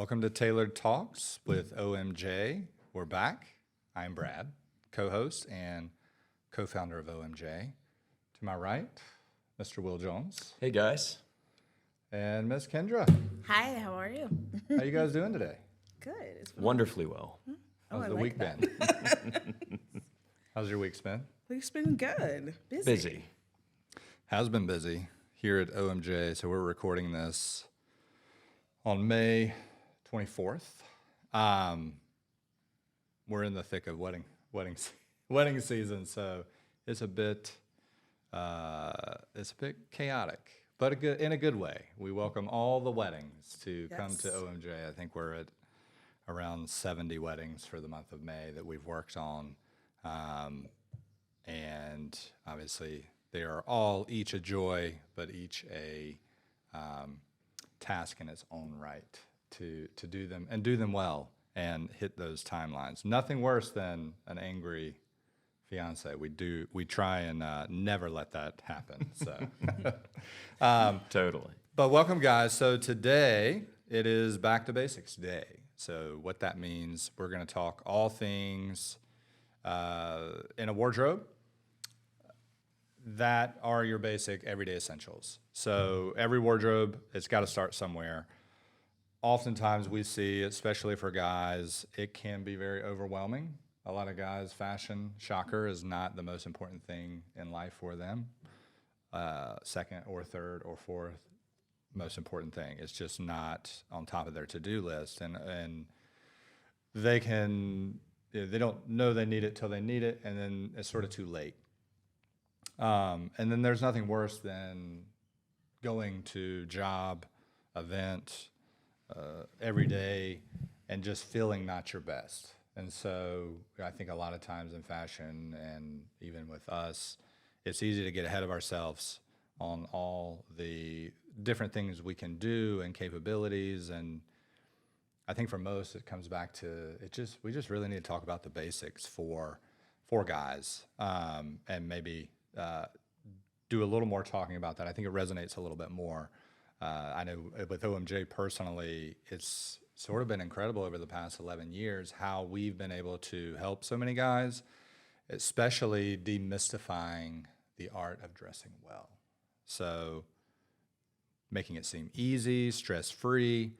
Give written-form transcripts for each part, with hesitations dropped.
Welcome to Tailored Talks with OMJ. We're back. I'm Brad, co-host and co-founder of OMJ. To my right, Mr. Will Jones. Hey guys. And Miss Kendra. Hi, how are you? How you guys doing today? Good. Wonderfully well. How's I the like week that. been? How's your week been? Week's been good. Busy. Has been busy here at OMJ. So we're recording this on May 24th. We're in the thick of wedding season, so it's a bit chaotic, but in a good way. We welcome all the weddings to come to Yes. OMJ. I think we're at around 70 weddings for the month of May that we've worked on, and obviously they are all each a joy, but each a task in its own right to do them and do them well and hit those timelines. Nothing worse than an angry fiance. We try and never let that happen. So, Totally. but welcome, guys. So today it is Back to Basics Day. So what that means, we're going to talk all things in a wardrobe that are your basic everyday essentials. So every wardrobe, it's got to start somewhere. Oftentimes we see, especially for guys, it can be very overwhelming. A lot of guys, fashion, shocker, is not the most important thing in life for them. Second or third or fourth most important thing. It's just not on top of their to-do list. And they don't know they need it till they need it, and then it's sort of too late. And then there's nothing worse than going to job, event, every day and just feeling not your best. And so I think a lot of times in fashion and even with us, it's easy to get ahead of ourselves on all the different things we can do and capabilities. And I think for most, it comes back to we just really need to talk about the basics for guys, and maybe do a little more talking about that. I think it resonates a little bit more. I know with OMJ personally, it's sort of been incredible over the past 11 years how we've been able to help so many guys, especially demystifying the art of dressing well. So making it seem easy, stress-free,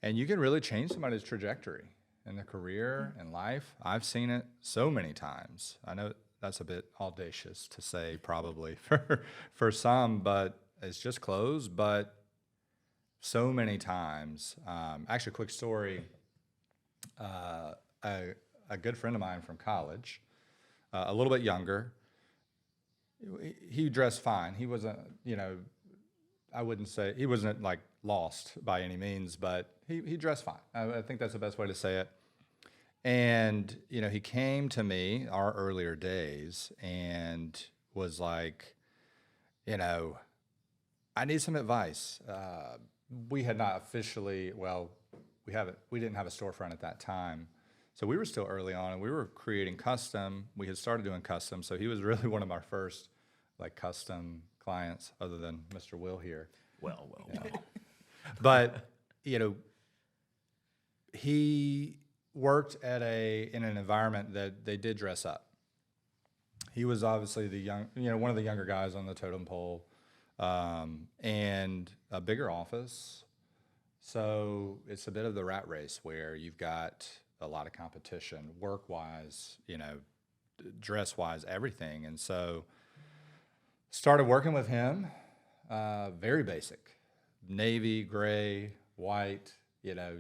and you can really change somebody's trajectory in their career and life. I've seen it so many times. I know that's a bit audacious to say probably for some, but it's just clothes. But so many times, actually, quick story. A good friend of mine from college, a little bit younger, he dressed fine. He wasn't, I wouldn't say he wasn't like lost by any means, but he dressed fine. I think that's the best way to say it. And, he came to me our earlier days and was like, I need some advice. We had not officially, we didn't have a storefront at that time. So we were still early on and we were creating custom. We had started doing custom. So he was really one of our first custom clients other than Mr. Will here. Well. But, he worked in an environment that they did dress up. He was obviously one of the younger guys on the totem pole, and a bigger office. So it's a bit of the rat race where you've got a lot of competition, work-wise, dress-wise, everything. And so started working with him, very basic, navy, gray, white,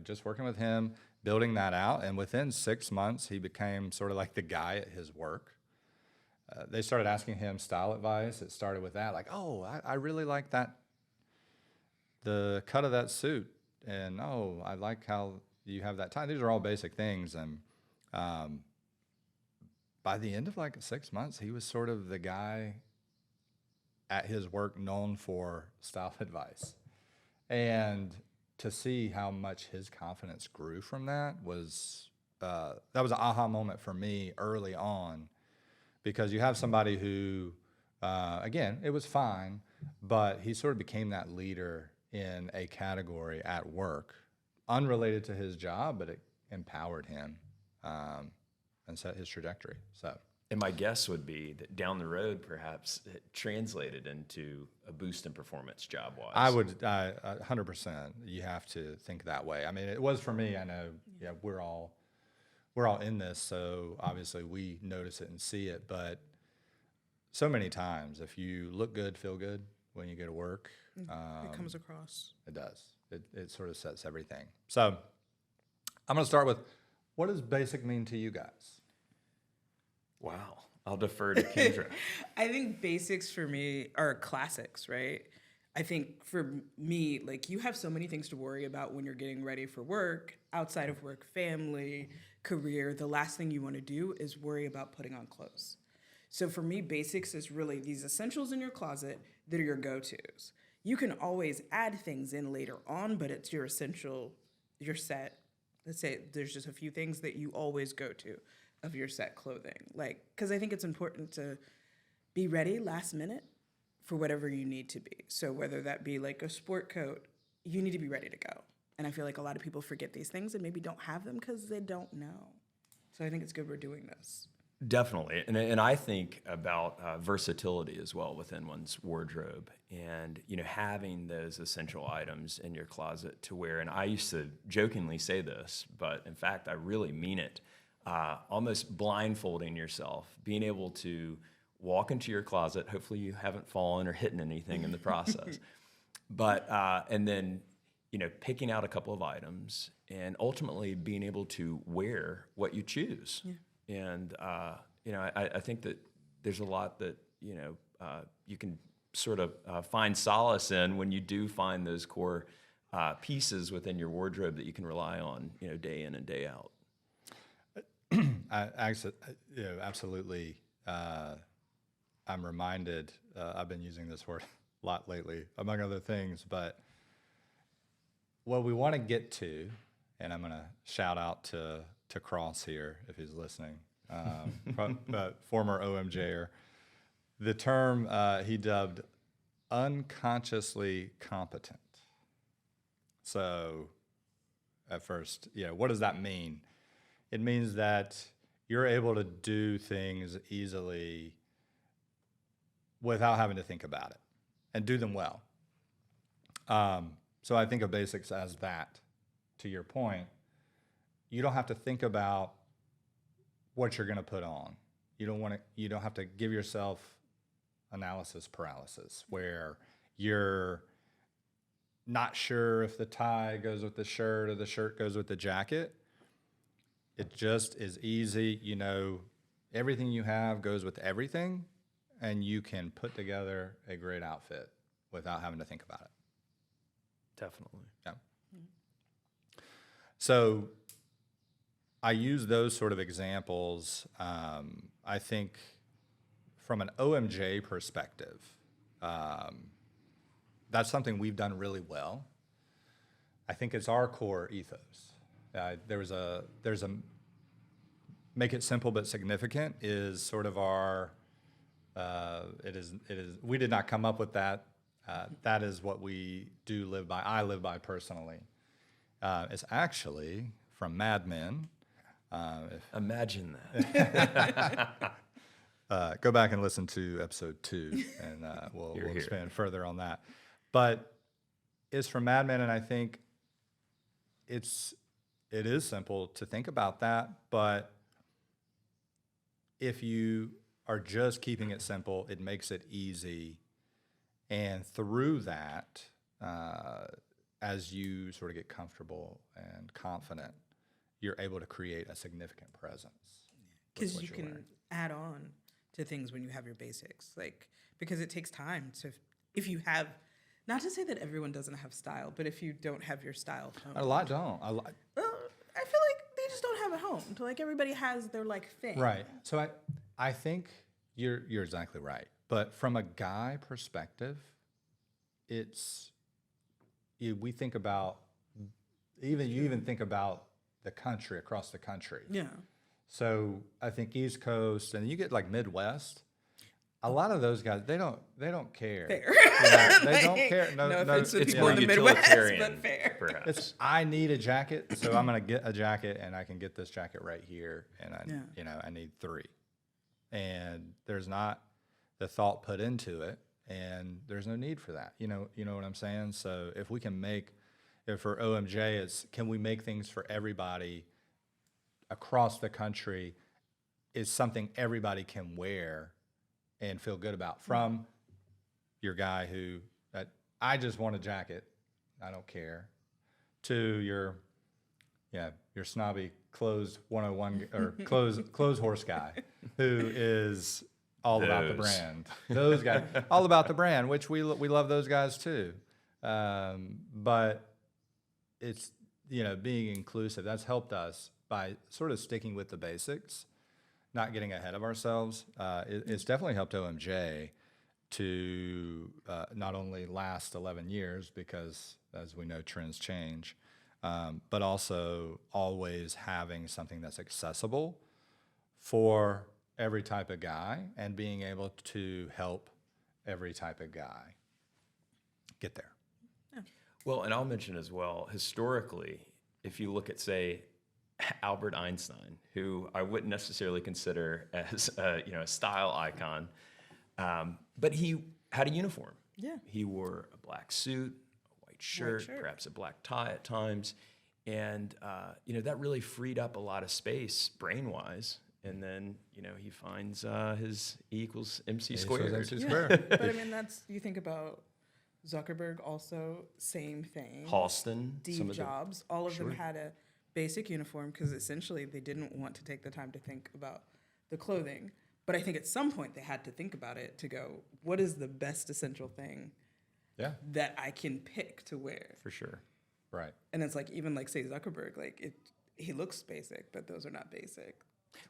just working with him, building that out. And within 6 months, he became sort of like the guy at his work. They started asking him style advice. It started with that, I really like the cut of that suit. And, I like how you have that tie. These are all basic things. And by the end of 6 months, he was sort of the guy at his work known for style advice. And to see how much his confidence grew from that was an aha moment for me early on, because you have somebody who, again, it was fine, but he sort of became that leader in a category at work, unrelated to his job, but it empowered him and set his trajectory. So, And my guess would be that down the road, perhaps it translated into a boost in performance job-wise. I would 100%. You have to think that way. I mean, it was for me. I know. Yeah, we're all in this, so obviously we notice it and see it. But so many times, if you look good, feel good when you go to work, It comes across. it does. It sort of sets everything. So I'm going to start with, what does basic mean to you guys? Wow. I'll defer to Kendra. I think basics for me are classics, right? I think for me, like, you have so many things to worry about when you're getting ready for work, outside of work, family, career. The last thing you want to do is worry about putting on clothes. So for me, basics is really these essentials in your closet that are your go-tos. You can always add things in later on, but it's your essential, your set. Let's say there's just a few things that you always go to of your set clothing. Like, because I think it's important to be ready last minute for whatever you need to be. So whether that be like a sport coat, you need to be ready to go. And I feel like a lot of people forget these things and maybe don't have them because they don't know. So I think it's good we're doing this. Definitely. And I think about versatility as well within one's wardrobe and, having those essential items in your closet to where, and I used to jokingly say this, but in fact, I really mean it, almost blindfolding yourself, being able to walk into your closet. Hopefully you haven't fallen or hitten anything in the process, but, and then, picking out a couple of items and ultimately being able to wear what you choose. Yeah. And, I think that there's a lot that, you can sort of find solace in when you do find those core pieces within your wardrobe that you can rely on, day in and day out. Absolutely. I'm reminded, I've been using this word a lot lately, among other things, but what we want to get to, and I'm going to shout out to Cross here if he's listening, former OMJer, the term he dubbed unconsciously competent. So at first, what does that mean? It means that you're able to do things easily without having to think about it and do them well. So I think of basics as that. To your point, you don't have to think about what you're going to put on. You don't have to give yourself analysis paralysis where you're not sure if the tie goes with the shirt or the shirt goes with the jacket. It just is easy. Everything you have goes with everything, and you can put together a great outfit without having to think about it. Definitely. Yeah. So I use those sort of examples. I think from an OMJ perspective, that's something we've done really well. I think it's our core ethos. There's a make it simple but significant is sort of our. It is. We did not come up with that. That is what we do live by. I live by personally. It's actually from Mad Men. Imagine that. Go back and listen to episode 2, and we'll expand further on that. But it's from Mad Men, and I think it is simple to think about that. But if you are just keeping it simple, it makes it easy. And through that, as you sort of get comfortable and confident, you're able to create a significant presence. Because you can add on to things when you have your basics. Because it takes time if you have, not to say that everyone doesn't have style, but if you don't have your style honed. A lot don't. I feel like they just don't have it honed. Everybody has their thing. Right. So I think you're exactly right. But from a guy perspective, we think about, you even think about the country, across the country. Yeah. So I think East Coast, and you get Midwest, a lot of those guys, they don't care. Fair. Yeah, they don't Like, care. no offense to It's people more in the Midwest, utilitarian, but fair. perhaps. It's I need a jacket, so I'm gonna get a jacket, and I can get this jacket right here, and I need 3, and there's not the thought put into it, and there's no need for that. You know what I'm saying? So if we can if for OMJ, it's can we make things for everybody across the country is something everybody can wear and feel good about, from your guy who I just want a jacket, I don't care, to your snobby clothes 101 or clothes horse guy who is all about the brand. Those guys, all about the brand, which we love those guys too. But it's, being inclusive, that's helped us by sort of sticking with the basics, not getting ahead of ourselves. It's definitely helped OMJ to not only last 11 years, because as we know, trends change, but also always having something that's accessible for every type of guy and being able to help every type of guy get there. Well, and I'll mention as well, historically, if you look at, say, Albert Einstein, who I wouldn't necessarily consider as a style icon, but he had a uniform. Yeah. He wore a black suit, a white shirt, perhaps a black tie at times, and that really freed up a lot of space brain-wise. And then he finds his E equals MC squared. MC squared. But I mean, you think about Zuckerberg also, same thing. Halston, Steve Jobs, all of them had a basic uniform because essentially they didn't want to take the time to think about the clothing. But I think at some point they had to think about it to go, what is the best essential thing that I can pick to wear? For sure. Right. And it's like, even like, say, Zuckerberg, he looks basic, but those are not basic.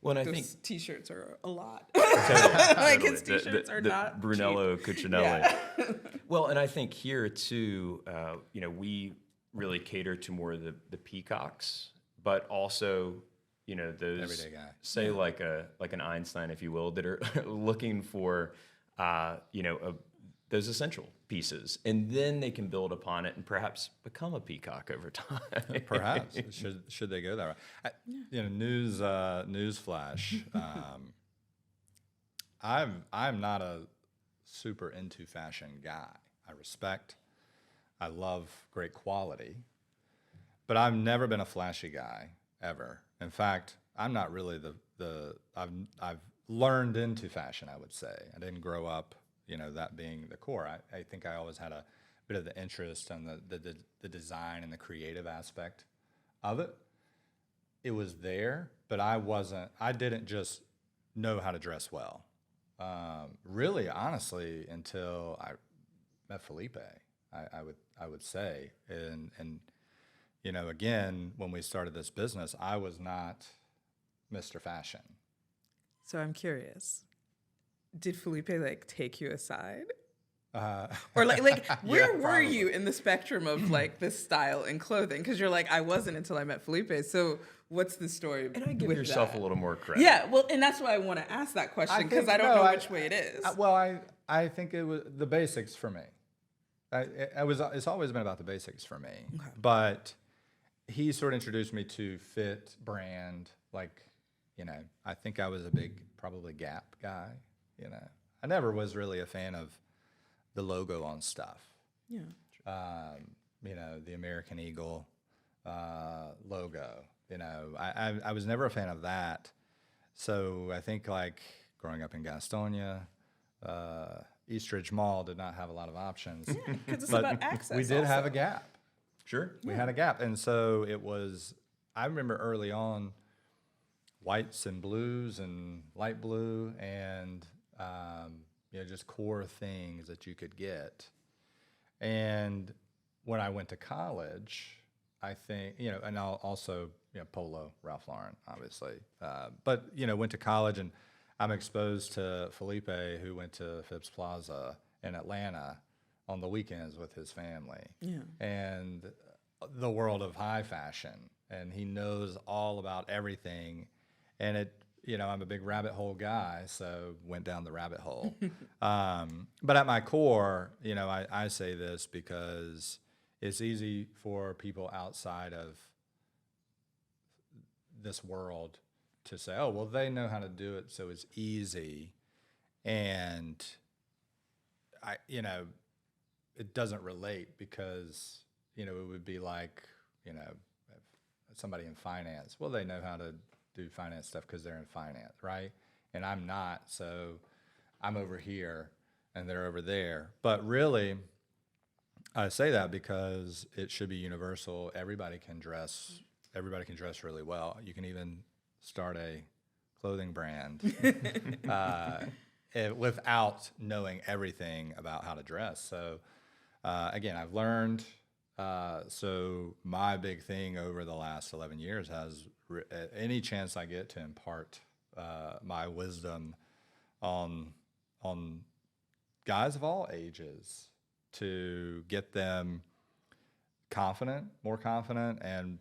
Well, and I Those think T-shirts are a lot. totally. His T-shirts are not Brunello cheap. Cucinelli. Yeah. Well, and I think here too, we really cater to more of the peacocks, but also, those Everyday guy. say like an Einstein, if you will, that are looking for, those essential pieces, and then they can build upon it and perhaps become a peacock over time. Perhaps should they go that way? News flash. I'm not a super into fashion guy. I love great quality, but I've never been a flashy guy ever. In fact, I'm not really I've learned into fashion, I would say. I didn't grow up, that being the core. I think I always had a bit of the interest in the design and the creative aspect of it. It was there, but I didn't just know how to dress well. Really, honestly, until I met Felipe, I would say. And again, when we started this business, I was not Mr. Fashion. So I'm curious, did Felipe take you aside? Or where were you in the spectrum of this style and clothing? Because you're like, I wasn't until I met Felipe. So what's the story? And I give with yourself that? a little more credit. Yeah, well, and that's why I want to ask that question, because I don't know which way it is. I think it was the basics for me. It's always been about the basics for me. Okay. But he sort of introduced me to fit, brand, I think I was a big, probably Gap guy, I never was really a fan of the logo on stuff. Yeah. The American Eagle logo, I was never a fan of that. So I think growing up in Gastonia, Eastridge Mall did not have a lot of options. Yeah, because it's about access. We did have a Gap. Sure. We had a Gap. And so I remember early on, whites and blues and light blue and, just core things that you could get. And when I went to college, I think, and I'll also, Polo, Ralph Lauren, obviously. But, went to college and I'm exposed to Felipe, who went to Phipps Plaza in Atlanta on the weekends with his family. Yeah. And the world of high fashion. And he knows all about everything. And I'm a big rabbit hole guy, so went down the rabbit hole. But at my core, I say this because it's easy for people outside of this world to say, oh, well, they know how to do it, so it's easy. And it doesn't relate because, it would be like, somebody in finance. Well, they know how to do finance stuff because they're in finance, right? And I'm not, so I'm over here and they're over there. But really, I say that because it should be universal. Everybody can dress really well. You can even start a clothing brand without knowing everything about how to dress. So again, I've learned. So my big thing over the last 11 years has any chance I get to impart my wisdom on guys of all ages to get them more confident, and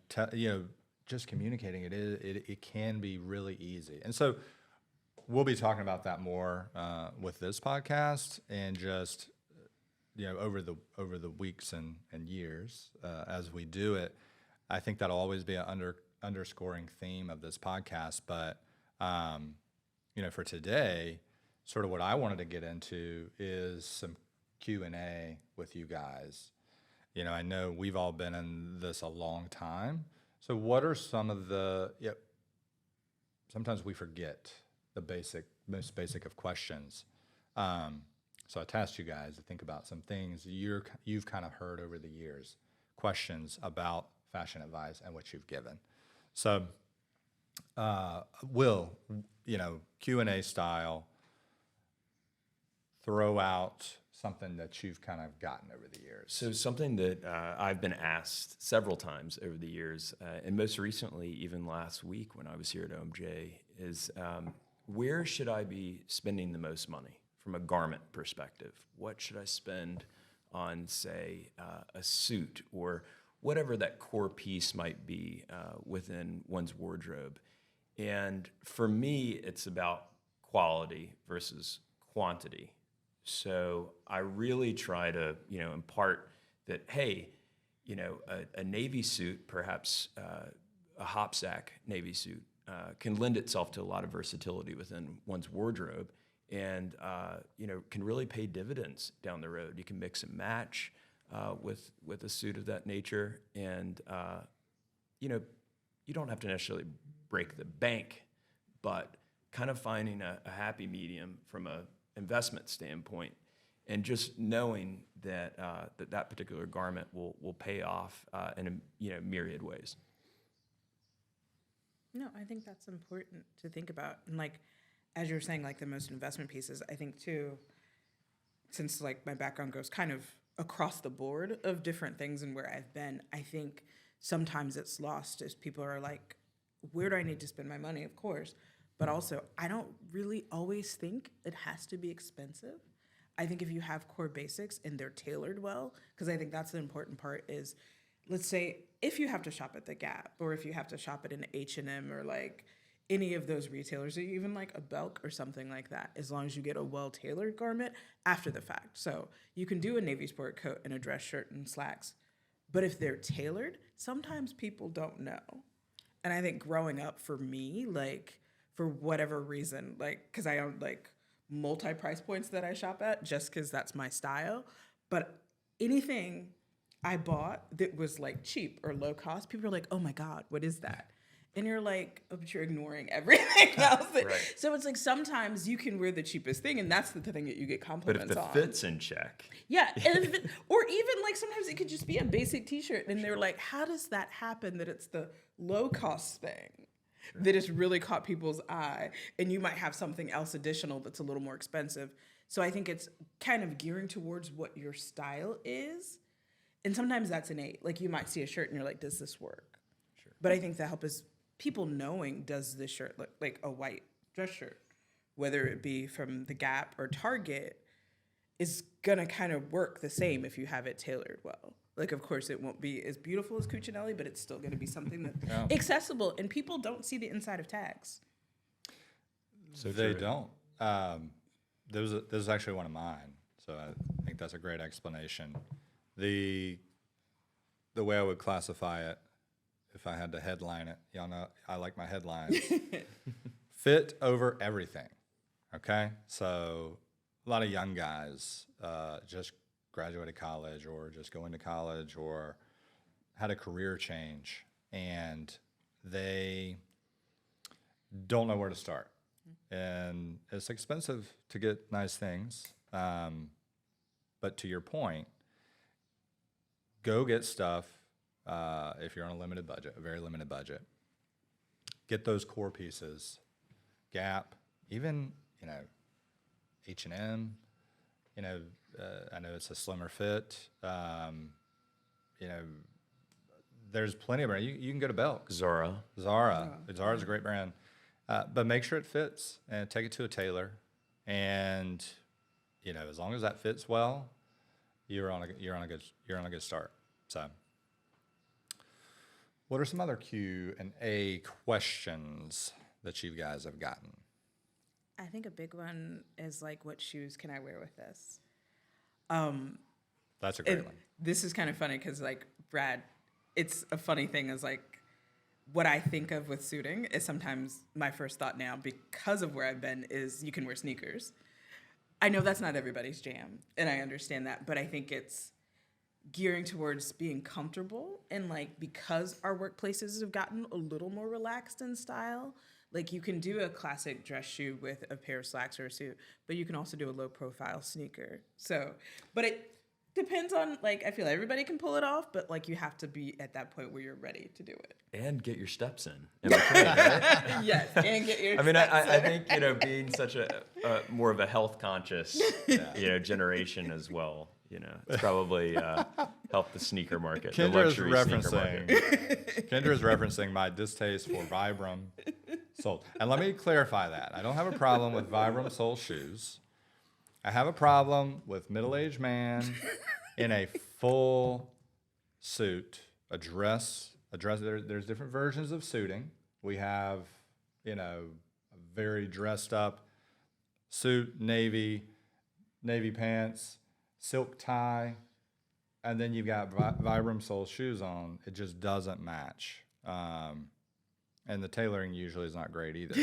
just communicating it can be really easy. And so we'll be talking about that more with this podcast, and just over the weeks and years as we do it. I think that'll always be an underscoring theme of this podcast. But for today, sort of what I wanted to get into is some Q&A with you guys. I know we've all been in this a long time. So what are some of sometimes we forget the most basic of questions. So I tasked you guys to think about some things you've kind of heard over the years, questions about fashion advice and what you've given. So Will, Q&A style, throw out something that you've kind of gotten over the years. So something that I've been asked several times over the years, and most recently, even last week when I was here at OMJ, is where should I be spending the most money from a garment perspective? What should I spend on, say, a suit or whatever that core piece might be within one's wardrobe? And for me, it's about quality versus quantity. So I really try to, impart that, hey, a Navy suit, perhaps a hopsack Navy suit, can lend itself to a lot of versatility within one's wardrobe, and can really pay dividends down the road. You can mix and match with a suit of that nature, and you don't have to necessarily break the bank, but kind of finding a happy medium from a investment standpoint, and just knowing that that particular garment will pay off in myriad ways. No, I think that's important to think about. And as you were saying, the most investment pieces, I think too, since my background goes kind of across the board of different things and where I've been, I think sometimes it's lost as people are like, where do I need to spend my money? Of course. But also, I don't really always think it has to be expensive. I think if you have core basics and they're tailored well, because I think that's the important part is, let's say if you have to shop at the Gap, or if you have to shop at an H&M or any of those retailers, or even a Belk or something like that, as long as you get a well-tailored garment after the fact. So you can do a navy sport coat and a dress shirt and slacks, but if they're tailored, sometimes people don't know. And I think growing up for me, for whatever reason, because I own multi-price points that I shop at just because that's my style. But anything I bought that was cheap or low cost, people are like, oh my God, what is that? And you're like, oh, but you're ignoring everything else. Right. So it's sometimes you can wear the cheapest thing, and that's the thing that you get compliments on. But if the fit's in check. Yeah. And or even sometimes it could just be a basic t-shirt, and they're like, how does that happen that it's the low cost thing that has really caught people's eye, and you might have something else additional that's a little more expensive? So I think it's kind of gearing towards what your style is. And sometimes that's innate. You might see a shirt and you're like, does this work? Sure. But I think the help is people knowing, does this shirt look like a white dress shirt, whether it be from the Gap or Target, is gonna kind of work the same if you have it tailored well. Of course, it won't be as beautiful as Cucinelli, but it's still gonna be something that's accessible, and people don't see the inside of tags. So they true. don't. This is actually one of mine, so I think that's a great explanation. The way I would classify it, if I had to headline it, y'all know I like my headlines. Fit over everything. Okay, so a lot of young guys just graduated college or just going to college or had a career change, and they don't know where to start. And it's expensive to get nice things. But to your point, go get stuff if you're on a limited budget, a very limited budget. Get those core pieces, Gap, even, H&M, I know it's a slimmer fit. There's plenty of brands. You can go to Belk. Zara. Zara's a great brand. But make sure it fits and take it to a tailor. And, as long as that fits well, you're on a good start. So what are some other Q&A questions that you guys have gotten? I think a big one is like, what shoes can I wear with this? That's a great one. This is kind of funny because, like, Brad, it's a funny thing is like what I think of with suiting is sometimes my first thought now, because of where I've been, is you can wear sneakers. I know that's not everybody's jam, and I understand that, but I think it's gearing towards being comfortable, and like because our workplaces have gotten a little more relaxed in style, like you can do a classic dress shoe with a pair of slacks or a suit, but you can also do a low profile sneaker. So, but it depends on, like, I feel everybody can pull it off, but like you have to be at that point where you're ready to do it. And get your steps in between, right? Yes, and get your I mean, steps I in. think, being such a more of a health conscious, generation as well, it's probably helped the sneaker market, the luxury sneaker market. Kendra's referencing my distaste for Vibram soles. And let me clarify that. I don't have a problem with Vibram sole shoes. I have a problem with middle-aged man in a full suit, a dress. There's different versions of suiting. We have, a very dressed up suit, navy pants, silk tie, and then you've got Vibram sole shoes on. It just doesn't match. And the tailoring usually is not great either.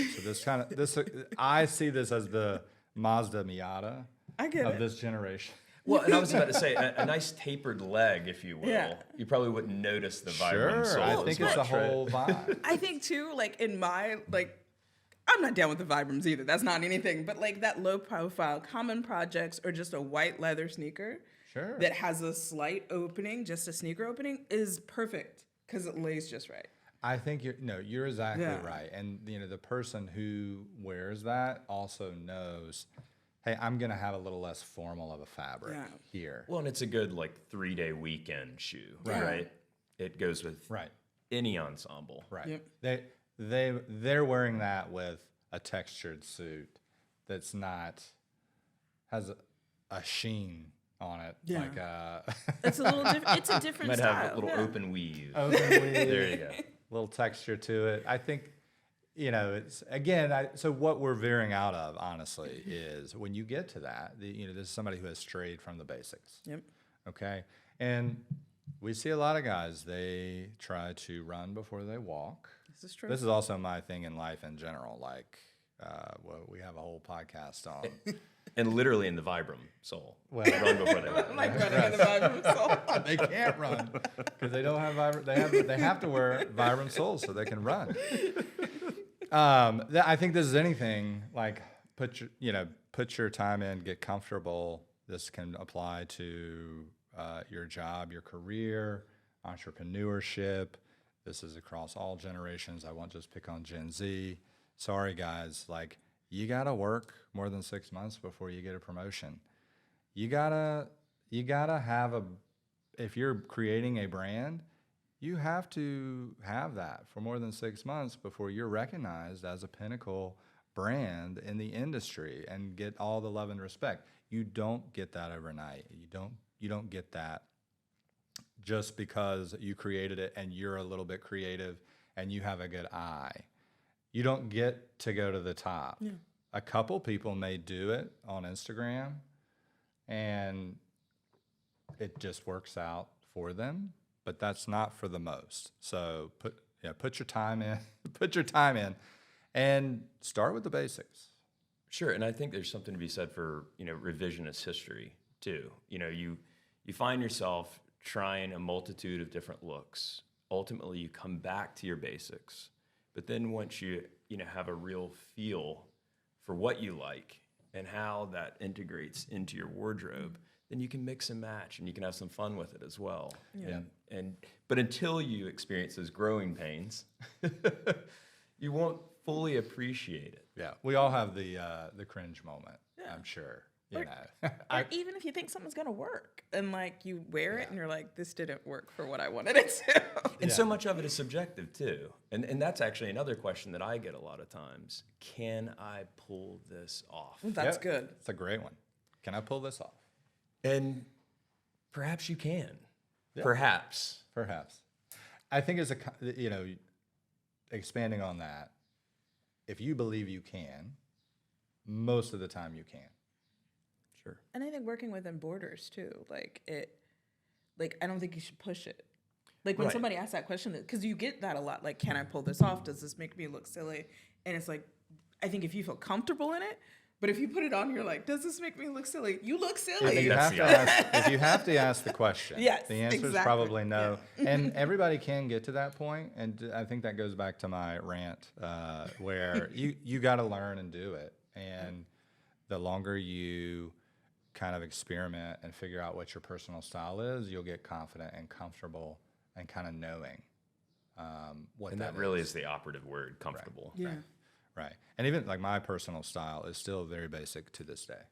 So I see this as the Mazda Miata of this generation. Well, and I was about to say, a nice tapered leg, if you will. Yeah. You probably wouldn't notice the Vibram sole. I think it's the whole vibe. I think too, like in my, like, I'm not down with the Vibrams either. That's not anything, but like that low profile common projects or just a white leather sneaker that has a slight opening, just a sneaker opening, is perfect because it lays just right. I think you're exactly right. And the person who wears that also knows, hey, I'm going to have a little less formal of a fabric here. Well, and it's a good 3-day weekend shoe, right? It goes with any ensemble. Right. Yep. They're wearing that with a textured suit that's has a sheen on it. Yeah. Like it's a little different. It's a different Might style. have a little open weave. There you go. Little texture to it. I think, it's again. So what we're veering out of, honestly, is when you get to that. This is somebody who has strayed from the basics. Yep. Okay. And we see a lot of guys. They try to run before they walk. This is true. This is also my thing in life in general. Like, we have a whole podcast on. And literally in the Vibram sole. Well, run before they walk. Like running in the Vibram sole. They can't run because they don't have Vibram. They have to wear Vibram soles so they can run. I think this is anything like put your time in, get comfortable. This can apply to your job, your career, entrepreneurship. This is across all generations. I won't just pick on Gen Z. Sorry, guys. Like, you gotta work more than 6 months before you get a promotion. You gotta have if you're creating a brand, you have to have that for more than 6 months before you're recognized as a pinnacle brand in the industry and get all the love and respect. You don't get that overnight. You don't get that just because you created it and you're a little bit creative and you have a good eye. You don't get to go to the top. Yeah. A couple people may do it on Instagram, and it just works out for them, but that's not for the most. So put your time in, put your time in, and start with the basics. Sure, and I think there's something to be said for revisionist history too. You find yourself trying a multitude of different looks. Ultimately, you come back to your basics, but then once you have a real feel for what you like and how that integrates into your wardrobe, then you can mix and match and you can have some fun with it as well. Yeah. But until you experience those growing pains, you won't fully appreciate it. Yeah, we all have the cringe moment. Yeah. I'm sure. Or even if you think something's gonna work and like you wear it and you're like, this didn't work for what I wanted it to. And so much of it is subjective too. And that's actually another question that I get a lot of times. Can I pull this off? That's good. It's a great one. Can I pull this off? And perhaps you can. Yeah. Perhaps. I think expanding on that, if you believe you can, most of the time you can. Sure. And I think working within borders too, I don't think you should push it. Like when Right. somebody asks that question, because you get that a lot, like, can I pull this off? Does this make me look silly? And it's like, I think if you feel comfortable in it, but if you put it on, you're like, does this make me look silly? You look silly. You have to ask, if you have to ask the question, Yes, the answer is exactly. probably no. And everybody can get to that point. And I think that goes back to my rant where you got to learn and do it. And the longer you kind of experiment and figure out what your personal style is, you'll get confident and comfortable and kind of knowing what And that really is the operative word, comfortable. Yeah. Right. And even like my personal style is still very basic to this day.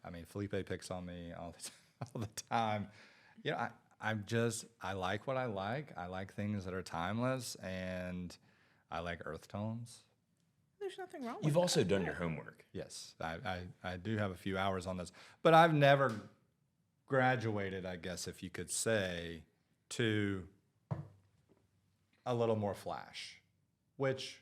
I mean, Felipe picks on me all the time. I like what I like. I like things that are timeless, and I like earth tones. There's nothing wrong with You've that. also done your homework. Yes, I do have a few hours on this, but I've never graduated, I guess, if you could say, to a little more flash, which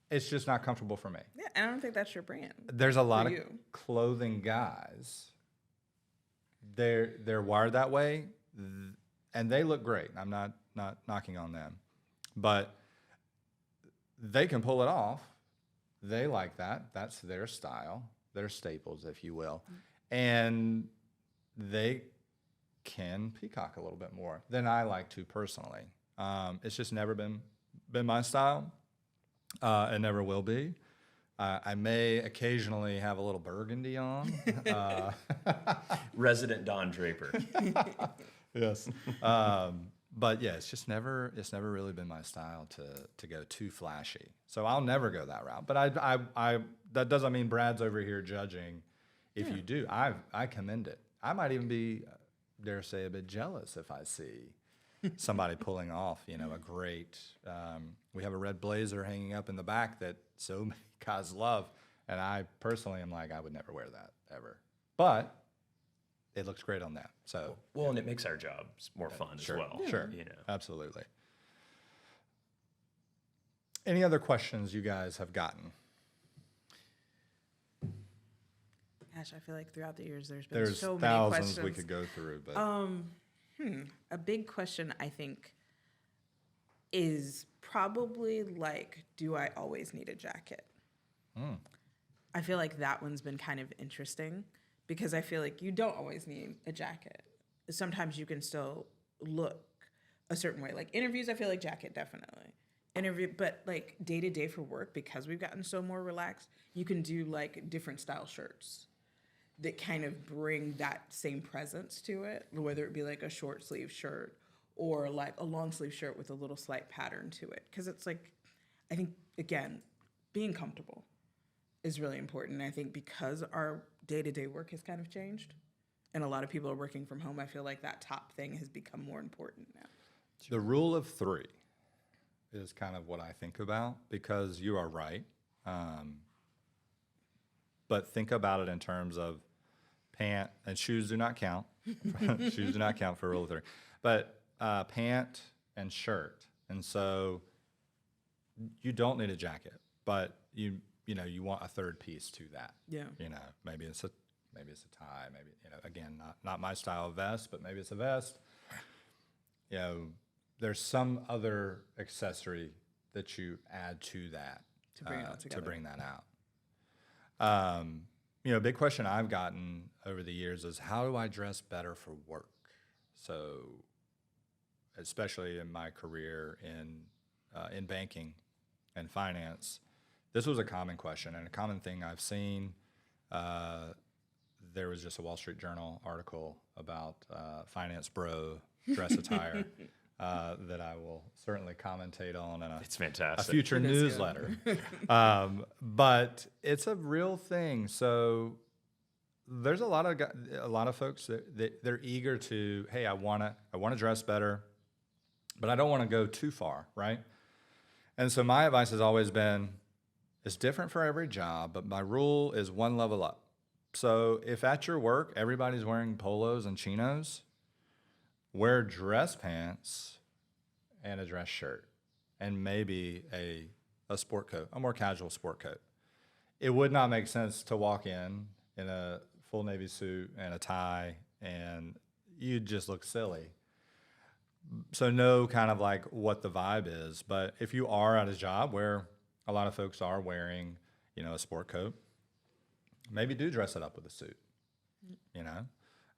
it's just not comfortable for me. Yeah, and I don't think that's your brand. There's a lot of you. clothing guys. They're wired that way, and they look great. I'm not knocking on them, but they can pull it off. They like that. That's their style, their staples, if you will, and they can peacock a little bit more than I like to personally. It's just never been my style. It never will be. I may occasionally have a little burgundy on. Resident Don Draper. Yes. But yeah, it's never really been my style to go too flashy. So I'll never go that route. But I that doesn't mean Brad's over here judging if you do. I commend it. I might even be, dare say, a bit jealous if I see somebody pulling off, a great. We have a red blazer hanging up in the back that so many guys love, and I personally am like, I would never wear that ever. But it looks great on that. So Well, and it makes our jobs more fun as well. Sure, absolutely. Any other questions you guys have gotten? Gosh, I feel like throughout the years there's been There's so many thousands questions. we could go through, but A big question, I think, is probably like, do I always need a jacket? I feel like that one's been kind of interesting because I feel like you don't always need a jacket. Sometimes you can still look a certain way. Like interviews, I feel like jacket definitely. But like day to day for work, because we've gotten so more relaxed, you can do like different style shirts that kind of bring that same presence to it, whether it be like a short sleeve shirt or like a long sleeve shirt with a little slight pattern to it. Because it's like, I think, again, being comfortable is really important. And I think because our day-to-day work has kind of changed and a lot of people are working from home, I feel like that top thing has become more important now. the rule of three is kind of what I think about, because you are right. But think about it in terms of pant and shoes do not count. Shoes do not count for rule of three. But pant and shirt. And so you don't need a jacket, but you want a third piece to that. Yeah. Maybe it's a tie, maybe, again, not my style of vest, but maybe it's a vest. There's some other accessory that you add to that To bring it all together. to bring that out. A big question I've gotten over the years is, how do I dress better for work? So, especially in my career in banking and finance, this was a common question and a common thing I've seen. There was just a Wall Street Journal article about finance bro dress attire that I will certainly commentate on in It's a fantastic. future It is newsletter. But it's a real thing. So there's a lot of folks that they're eager to, hey, I want to dress better, but I don't want to go too far, right? And so my advice has always been, it's different for every job, but my rule is one level up. So if at your work everybody's wearing polos and chinos, wear dress pants and a dress shirt and maybe a sport coat, a more casual sport coat. It would not make sense to walk in a full Navy suit and a tie, and you'd just look silly. So know kind of like what the vibe is. But if you are at a job where a lot of folks are wearing, a sport coat, maybe do dress it up with a suit,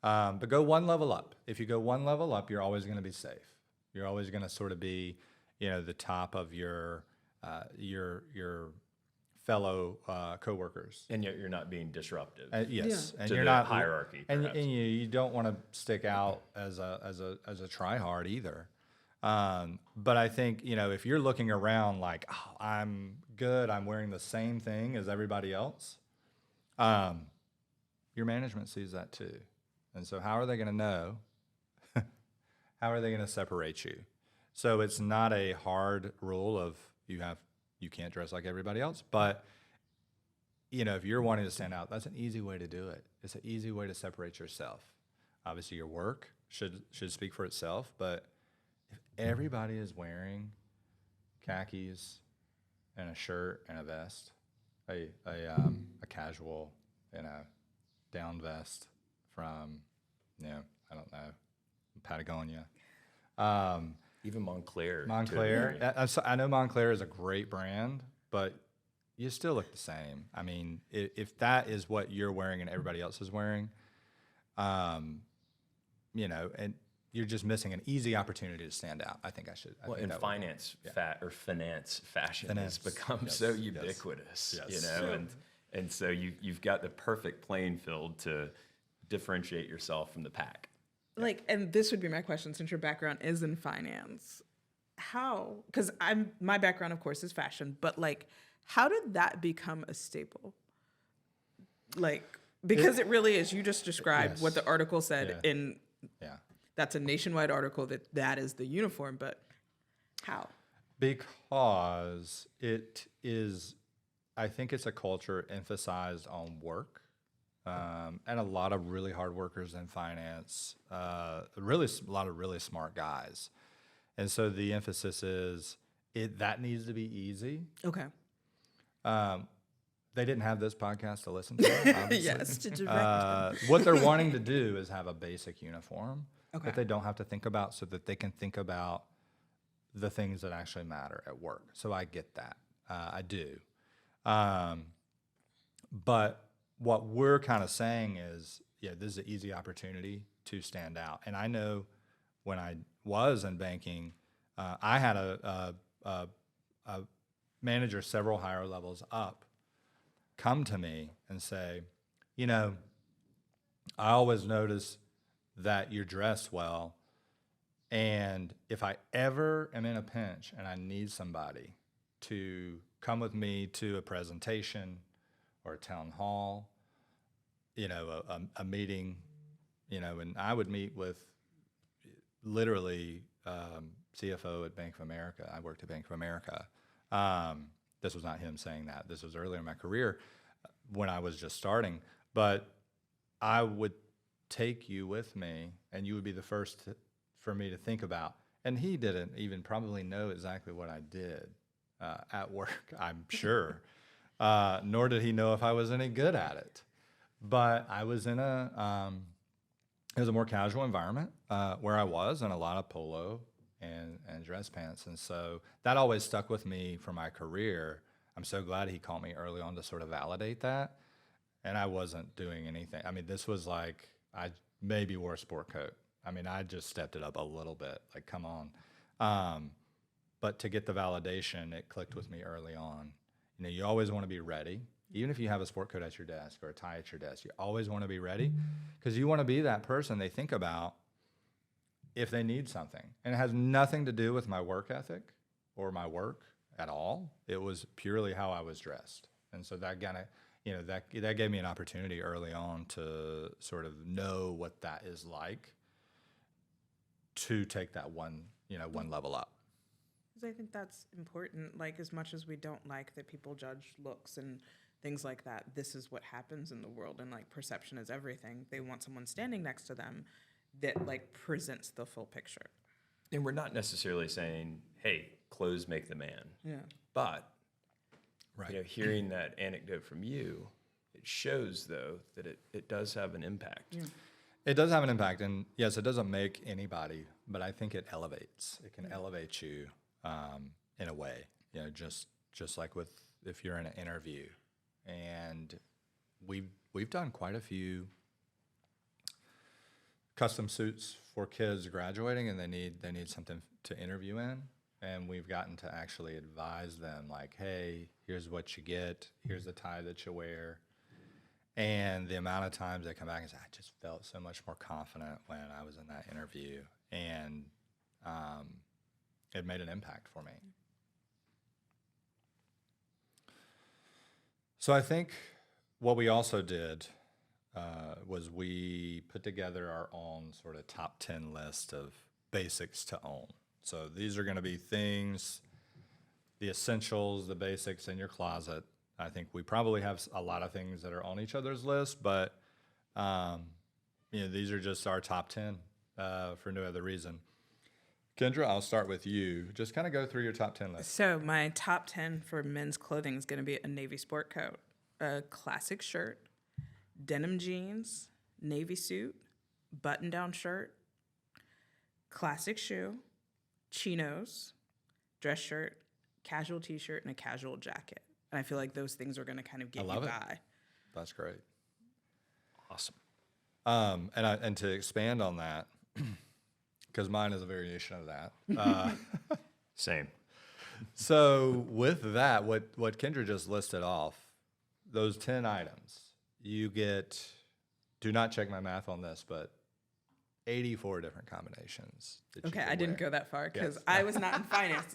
But go one level up. If you go one level up, you're always going to be safe. You're always going to sort of be, the top of your fellow coworkers. And you're not being disruptive. Yes, and To you're the not hierarchy, and perhaps. you don't want to stick out as a tryhard either. But I think if you're looking around like, oh, I'm good, I'm wearing the same thing as everybody else, your management sees that too, and so how are they going to know? How are they going to separate you? So it's not a hard rule of you can't dress like everybody else, but if you're wanting to stand out, that's an easy way to do it. It's an easy way to separate yourself. Obviously, your work should speak for itself, but if everybody is wearing khakis and a shirt and a vest, a casual, down vest from, I don't know, Patagonia. Even Montclair. Montclair. I know Montclair is a great brand, but you still look the same. I mean, if that is what you're wearing and everybody else is wearing, and you're just missing an easy opportunity to stand out. I think Well, in finance, finance fashion has become Yes. so ubiquitous, Yes. and so you've got the perfect playing field to differentiate yourself from the pack. And this would be my question, since your background is in finance, how, because my background of course is fashion, but how did that become a staple? Because it really is, you just described what the article said that's a nationwide article that is the uniform, but how? Because it is, I think it's a culture emphasized on work. And a lot of really hard workers in finance, a lot of really smart guys. And so the emphasis is that needs to be easy. Okay. They didn't have this podcast to listen to, obviously. Yes, to direct them. What they're wanting to do is have a basic uniform Okay. that they don't have to think about, so that they can think about the things that actually matter at work. So I get that. I do. But what we're kind of saying is, this is an easy opportunity to stand out. And I know when I was in banking, I had a manager several higher levels up come to me and say, I always notice that you're dressed well, and if I ever am in a pinch and I need somebody to come with me to a presentation or a town hall, a meeting, and I would meet with literally CFO at Bank of America. I worked at Bank of America. This was not him saying that. This was earlier in my career when I was just starting. But I would take you with me, and you would be the first for me to think about. And he didn't even probably know exactly what I did at work, I'm sure. nor did he know if I was any good at it. But I was in it was a more casual environment where I was, and a lot of polo and dress pants. And so that always stuck with me for my career. I'm so glad he called me early on to sort of validate that. And I wasn't doing anything. I mean, this was like, I maybe wore a sport coat. I mean, I just stepped it up a little bit, like, come on. But to get the validation, it clicked with me early on. You know, you always want to be ready. Even if you have a sport coat at your desk or a tie at your desk, you always want to be ready because you want to be that person they think about if they need something. And it has nothing to do with my work ethic or my work at all. It was purely how I was dressed. And so that kind of, you know, that gave me an opportunity early on to sort of know what that is like to take that one level up. Because I think that's important. Like, as much as we don't like that people judge looks and things like that, this is what happens in the world, and like perception is everything. They want someone standing next to them that like presents the full picture. And we're not necessarily saying, hey, clothes make the man. Yeah. But Right. you know, hearing that anecdote from you, it shows though that it does have an impact. Yeah. It does have an impact, and yes, it doesn't make anybody, but I think it elevates. It can elevate you in a way, you know, just like with if you're in an interview, and we've done quite a few custom suits for kids graduating, and they need something to interview in, and we've gotten to actually advise them like, hey, here's what you get, here's the tie that you wear. And the amount of times they come back and say, I just felt so much more confident when I was in that interview. And it made an impact for me. So I think what we also did was we put together our own sort of top 10 list of basics to own. So these are going to be things, the essentials, the basics in your closet. I think we probably have a lot of things that are on each other's list, but these are just our top 10 for no other reason. Kendra, I'll start with you. Just kind of go through your top 10 list. So my top 10 for men's clothing is going to be a navy sport coat, a classic shirt, denim jeans, navy suit, button-down shirt, classic shoe, chinos, dress shirt, casual t-shirt, and a casual jacket. And I feel like those things are going to kind of get you by. That's great. Awesome. And to expand on that, because mine is a variation of that. Same. So with that, what Kendra just listed off, those 10 items, you get, do not check my math on this, but 84 different combinations. Okay, I didn't go that far because Yes. I was not in finance.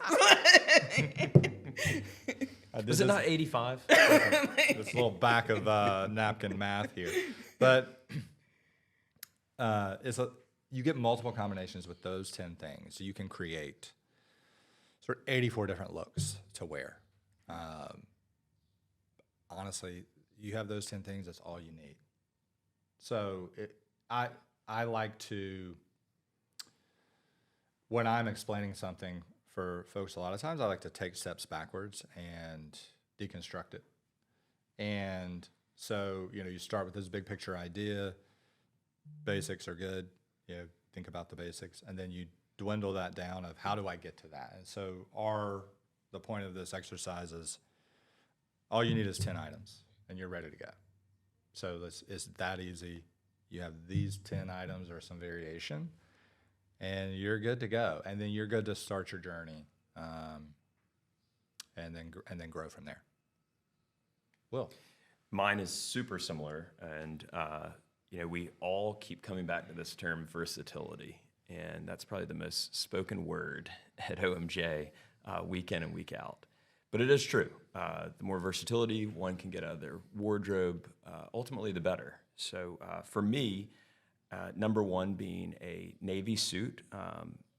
Was it not 85? This little back of napkin math here. But you get multiple combinations with those 10 things. So you can create sort of 84 different looks to wear. Honestly, you have those 10 things, that's all you need. So I like to, when I'm explaining something for folks, a lot of times I like to take steps backwards and deconstruct it. And so, you start with this big picture idea. Basics are good. Think about the basics. And then you dwindle that down of how do I get to that? And so the point of this exercise is all you need is 10 items and you're ready to go. So it's that easy. You have these 10 items or some variation, and you're good to go. And then you're good to start your journey, and then grow from there. Will? Mine is super similar, and we all keep coming back to this term versatility, and that's probably the most spoken word at OMJ week in and week out. But it is true. The more versatility one can get out of their wardrobe, ultimately the better. So for me, number one being a navy suit,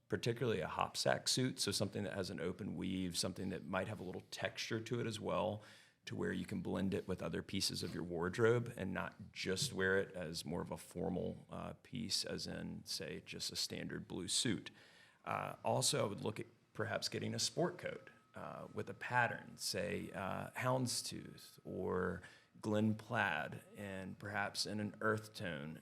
particularly a hop sack suit, so something that has an open weave, something that might have a little texture to it as well, to where you can blend it with other pieces of your wardrobe and not just wear it as more of a formal piece, as in, say, just a standard blue suit. Also, I would look at perhaps getting a sport coat. with a pattern, say houndstooth or Glen plaid, and perhaps in an earth tone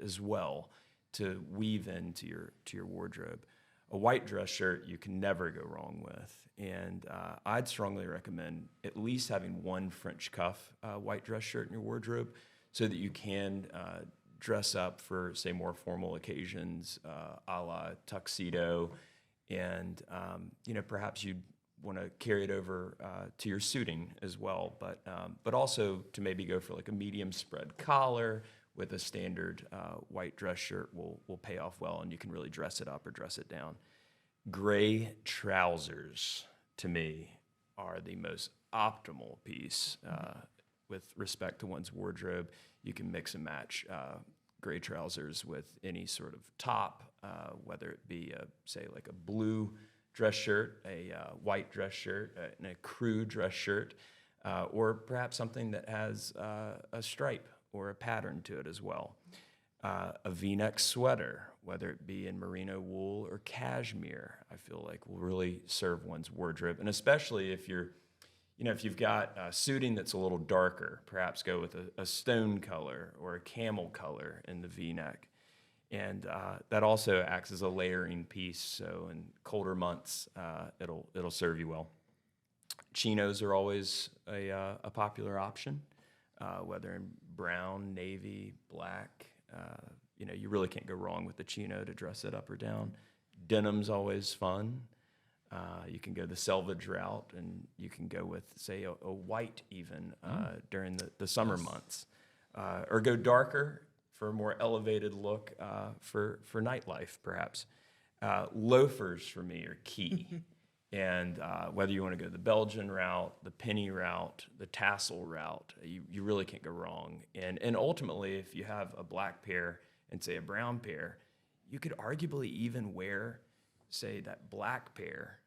as well, to weave into your wardrobe. A white dress shirt you can never go wrong with, and I'd strongly recommend at least having one French cuff white dress shirt in your wardrobe, so that you can dress up for, say, more formal occasions, a la tuxedo, and perhaps you'd want to carry it over to your suiting as well, but also to maybe go for like a medium spread collar with a standard white dress shirt will pay off well, and you can really dress it up or dress it down. Gray trousers, to me, are the most optimal piece with respect to one's wardrobe. You can mix and match gray trousers with any sort of top, whether it be, say, like a blue dress shirt, a white dress shirt, and a crew dress shirt, or perhaps something that has a stripe or a pattern to it as well. A V-neck sweater, whether it be in merino wool or cashmere, I feel like will really serve one's wardrobe. And especially if you've got suiting that's a little darker, perhaps go with a stone color or a camel color in the V-neck. And that also acts as a layering piece, so in colder months, it'll serve you well. Chinos are always a popular option, whether in brown, navy, black. You really can't go wrong with the chino to dress it up or down. Denim's always fun. You can go the selvage route, and you can go with, say, a white even during the summer months, or go darker for a more elevated look for nightlife, perhaps. Loafers for me are key. And whether you want to go the Belgian route, the penny route, the tassel route, you really can't go wrong. And ultimately, if you have a black pair and, say, a brown pair, you could arguably even wear, say, that black pair,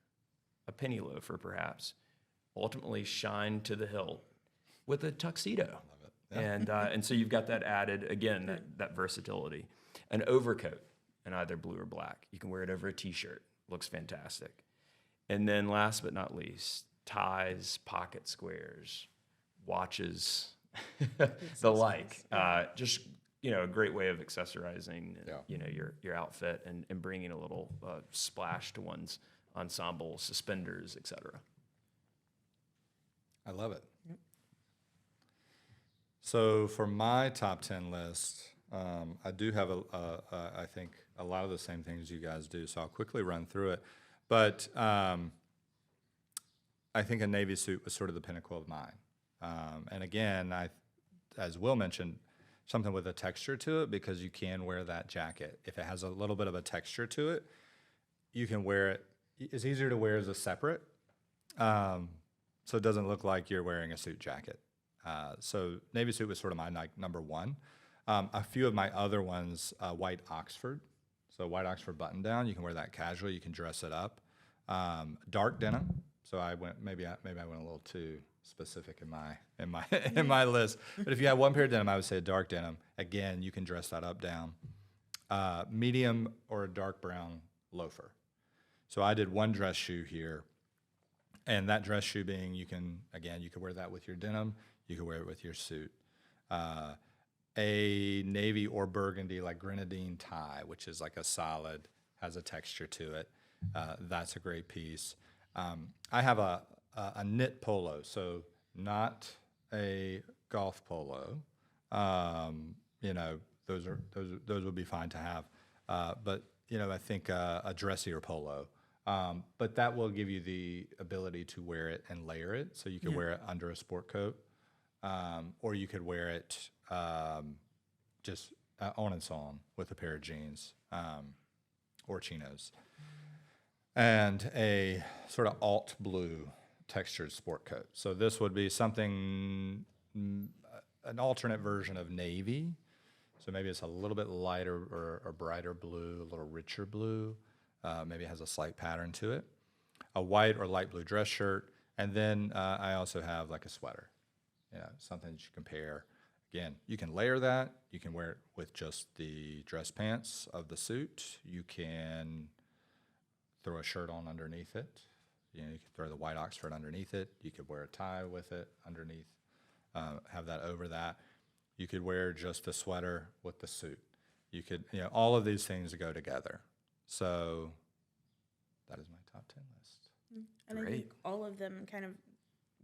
a penny loafer perhaps, ultimately shine to the hilt with a tuxedo. Yeah. And so you've got that added, again, that versatility. An overcoat in either blue or black. You can wear it over a T-shirt. Looks fantastic. And then last but not least, ties, pocket squares, watches, the like. Just, a great way of accessorizing, your outfit and bringing a little splash to one's ensemble, suspenders, etc. I love it. Yep. So for my top 10 list, I do have I think a lot of the same things you guys do. So I'll quickly run through it. But I think a navy suit was sort of the pinnacle of mine. And again, as Will mentioned, something with a texture to it, because you can wear that jacket. If it has a little bit of a texture to it, you can wear it. It's easier to wear as a separate, so it doesn't look like you're wearing a suit jacket. So navy suit was sort of my number one. A few of my other ones, white Oxford. So white Oxford button down, you can wear that casually. You can dress it up. Dark denim. So I went maybe I went a little too specific in my list. But if you have one pair of denim, I would say a dark denim. Again, you can dress that up, down. Medium or a dark brown loafer. So I did one dress shoe here, and that dress shoe being you can wear that with your denim. You can wear it with your suit. A navy or burgundy, like grenadine tie, which is like a solid, has a texture to it. That's a great piece. I have a knit polo, so not a golf polo. Those would be fine to have. But I think a dressier polo. But that will give you the ability to wear it and layer it. So you could wear it under a sport coat, or you could wear it just on its own with a pair of jeans or chinos. And a sort of alt blue textured sport coat. So this would be something, an alternate version of navy. So maybe it's a little bit lighter or brighter blue, a little richer blue. Maybe it has a slight pattern to it. A white or light blue dress shirt. And then I also have like a sweater, something that you can pair. Again, you can layer that. You can wear it with just the dress pants of the suit. You can throw a shirt on underneath it. You know, you could throw the white Oxford underneath it. You could wear a tie with it underneath, have that over that. You could wear just a sweater with the suit. You could, you know, all of these things go together. So that is my top 10 list. And I Great. think all of them kind of,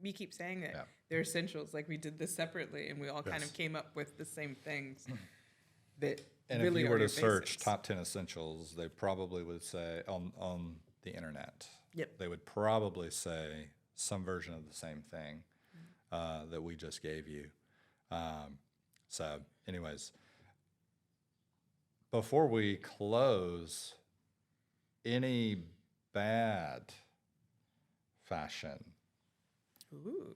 we keep saying that Yeah. they're essentials. Like we did this separately, and we all kind Yes. of came up with the same things that And really if you are were to your search basics. top 10 essentials, they probably would say on the internet, Yep. they would probably say some version of the same thing that we just gave you. So anyways, before we close, any bad fashion Ooh,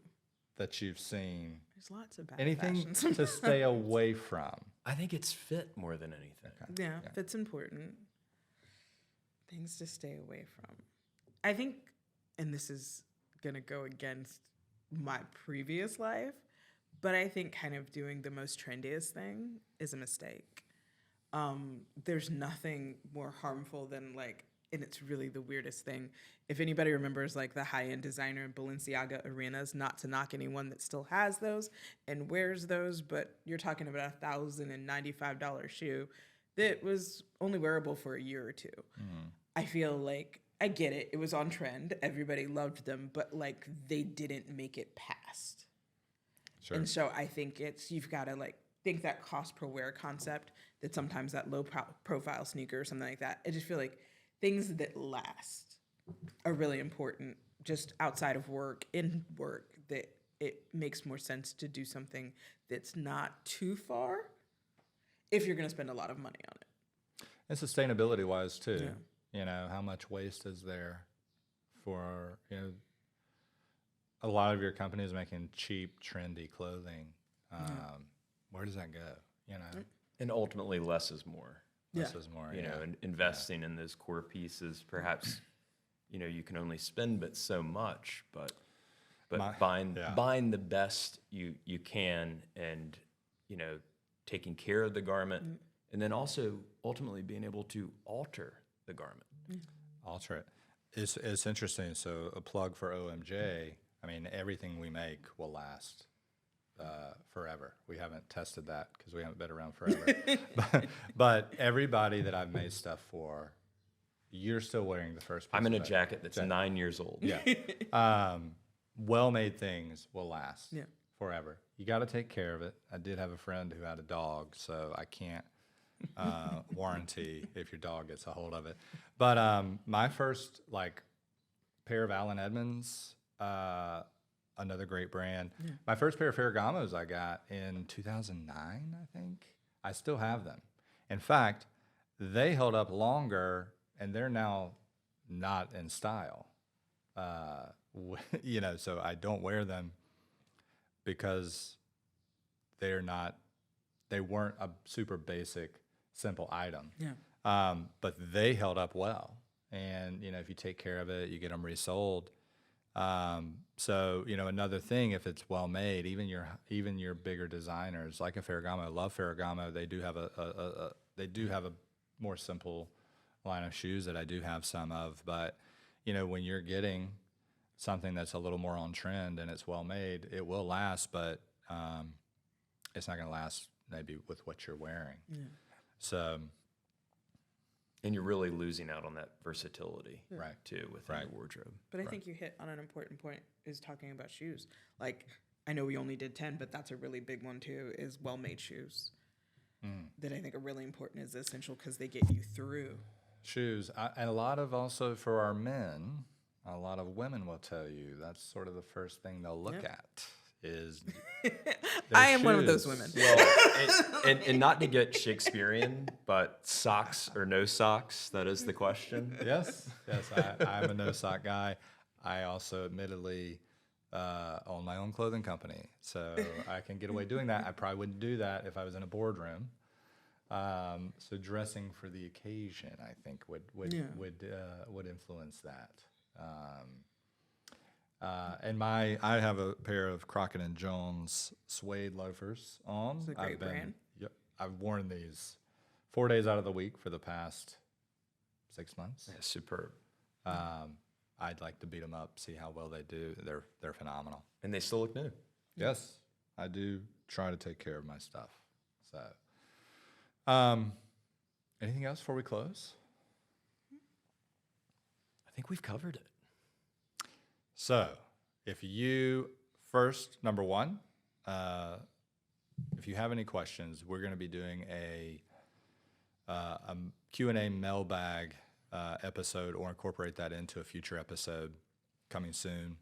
that you've seen, there's lots of bad anything fashions. to stay away from? I think it's fit more than anything. Yeah, Yeah. fit's important. Things to stay away from. I think, and this is going to go against my previous life, but I think kind of doing the most trendiest thing is a mistake. There's nothing more harmful than like, and it's really the weirdest thing. If anybody remembers like the high-end designer in Balenciaga arenas, not to knock anyone that still has those and wears those, but you're talking about $1,095 shoe that was only wearable for a year or two. I feel like I get it. It was on trend. Everybody loved them, but like they didn't make it past. Sure. And so I think you've got to like think that cost per wear concept, that sometimes that low profile sneaker or something like that. I just feel like things that last are really important just outside of work, in work, that it makes more sense to do something that's not too far if you're going to spend a lot of money on it. And sustainability wise too. Yeah. You know, how much waste is there for, you know, a lot of your companies making cheap, trendy clothing. Where does that go? You know, And ultimately, less is more. less is more. You yeah. know, and investing in those core pieces, perhaps, you know, you can only spend but so much, but buying the best you can, and, you know, taking care of the garment, and then also ultimately being able to alter the garment. Alter it. It's interesting. So a plug for OMJ. I mean, everything we make will last forever. We haven't tested that because we haven't been around forever. but everybody that I've made stuff for, you're still wearing the first piece. I'm in a of it. jacket that's 9 years old. Yeah. Well-made things will last Yeah. forever. You got to take care of it. I did have a friend who had a dog, so I can't warranty if your dog gets a hold of it. But my first like pair of Allen Edmonds, another great brand. My first pair of Ferragamos I got in 2009, I think. I still have them. In fact, they held up longer, and they're now not in style. You know, so I don't wear them because they weren't a super basic, simple item. Yeah. But they held up well. And, you know, if you take care of it, you get them resold. So, you know, another thing, if it's well made, even your bigger designers like a Ferragamo, I love Ferragamo. They do have a more simple line of shoes that I do have some of. But, you know, when you're getting something that's a little more on trend and it's well made, it will last, but it's not going to last maybe with what you're wearing. Yeah. So, And you're really losing out on that versatility, Right. too, within Right. the wardrobe. But I think you hit on an important point, is talking about shoes. Like, I know we only did 10, but that's a really big one too, is well-made shoes. That I think are really important as essential because they get you through. shoes, and a lot of also for our men, a lot of women will tell you that's sort of the first thing they'll look Yep. at is I am one of those shoes. women. Well, and not to get Shakespearean, but socks or no socks, that is the question. Yes, I'm a no sock guy. I also admittedly own my own clothing company, so I can get away doing that. I probably wouldn't do that if I was in a boardroom. So dressing for the occasion, I think, would influence that. And I have a pair of Crockett and Jones suede loafers on. It's a great brand. Yep, I've worn these 4 days out of the week for the past 6 months. Yeah, superb. I I'd like to beat them up, see how well they do. They're phenomenal. And they still look new. Yes, I do try to take care of my stuff. So, anything else before we close? I think we've covered it. So, if you first, number one, if you have any questions, we're going to be doing a Q&A mailbag episode, or incorporate that into a future episode coming soon.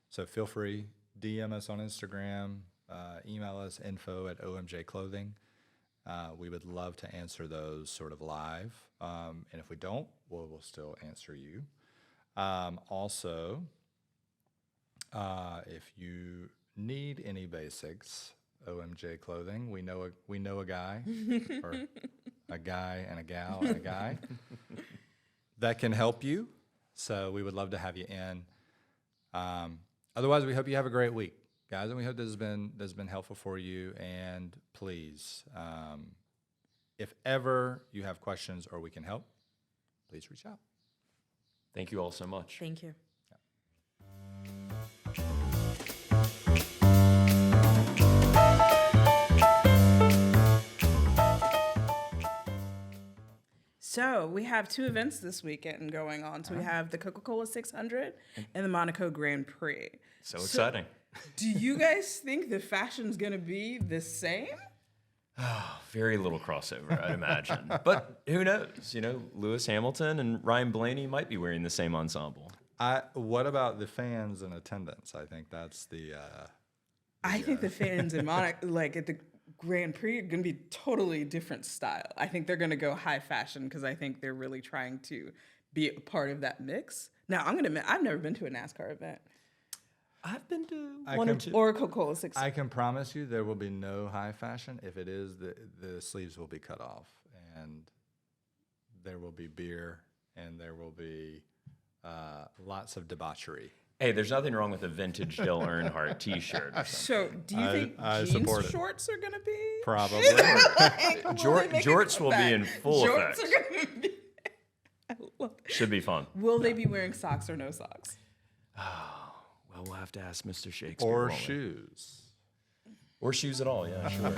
So feel free, DM us on Instagram, email us info@omjclothing. We would love to answer those sort of live. And if we don't, we'll still answer you. Also, if you need any basics, OMJ Clothing, we know a guy, or a guy and a gal and a guy that can help you. So we would love to have you in. Otherwise, we hope you have a great week, guys, and we hope this has been helpful for you. And please, if ever you have questions or we can help, please reach out. Thank you all so much. Thank you. So we have 2 events this weekend going on. So we have the Coca-Cola 600 and the Monaco Grand Prix. So exciting. Do you guys think the fashion's going to be the same? Very little crossover, I'd imagine. But who knows? You know, Lewis Hamilton and Ryan Blaney might be wearing the same ensemble. What about the fans in attendance? I think that's the. I think the fans in Monaco, like at the Grand Prix, are going to be totally different style. I think they're going to go high fashion because I think they're really trying to be a part of that mix. Now, I'm going to admit, I've never been to a NASCAR event. I've been to one or two. Or a Coca-Cola 600. I can promise you there will be no high fashion. If it is, the sleeves will be cut off, and there will be beer, and there will be lots of debauchery. Hey, there's nothing wrong with a vintage Dale Earnhardt T-shirt. Or something. So, do you think I jeans support it. shorts are going to be? Probably. Jorts will be in full Jorts effect. are going to be. I love it. Should be fun. Will they be wearing socks or no socks? Well, we'll have to ask Mr. Shakespeare. Or won't we? shoes. Or shoes at all, yeah, sure.